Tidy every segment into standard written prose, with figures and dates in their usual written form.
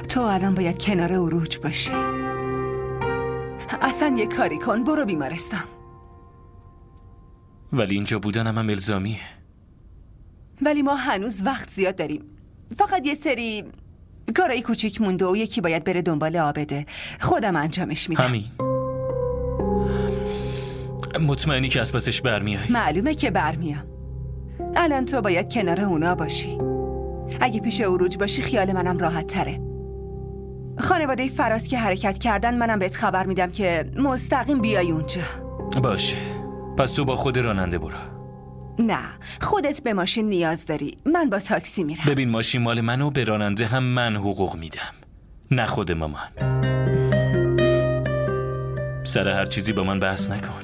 تو الان باید کنار عروج باشی. اصلا یه کاری کن، برو بیمارستان. ولی اینجا بودنم هم الزامیه. ولی ما هنوز وقت زیاد داریم. فقط یه سری کارای کوچیک مونده و یکی باید بره دنبال عابده. خودم انجامش میدم. همین. مطمئنی که از پسش برمیای؟ معلومه که برمیام. الان تو باید کنار اونا باشی. اگه پیش عروج باشی خیال منم راحت تره. خانواده فراز که حرکت کردن منم بهت خبر میدم که مستقیم بیای اونجا. باشه. پس تو با خود راننده برو. نه، خودت به ماشین نیاز داری. من با تاکسی میرم. ببین ماشین مال منو، به راننده هم من حقوق میدم، نه خود مامان. سر هر چیزی با من بحث نکن.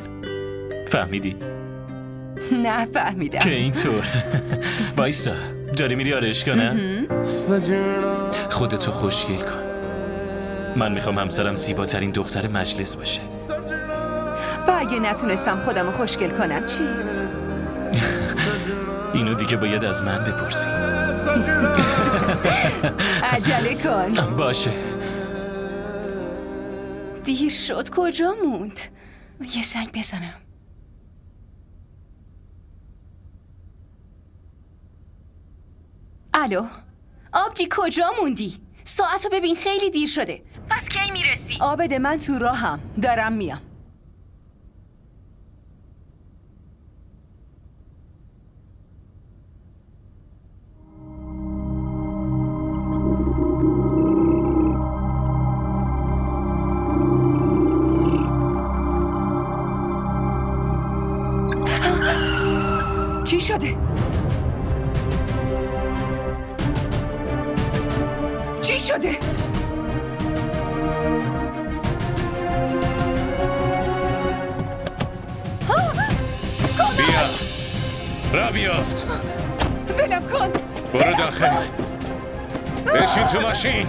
فهمیدی؟ نه فهمیدم. که اینطور. وایستا، جاری میری آرایشگاه نه؟ خودتو خوشگل کن. من میخوام همسرم زیباترین دختر مجلس باشه. و اگه نتونستم خودمو خوشگل کنم چی؟ اینو دیگه باید از من بپرسی. عجله کن. باشه. دیر شد، کجا موند؟ یه زنگ بزنم. الو، آبجی کجا موندی؟ ساعتو ببین خیلی دیر شده. پس کی میرسی؟ عابده من تو راهم، دارم میام. چی شده؟ چی شده؟ بیا را بیافت. ولم کن. برو داخل. بشین تو ماشین.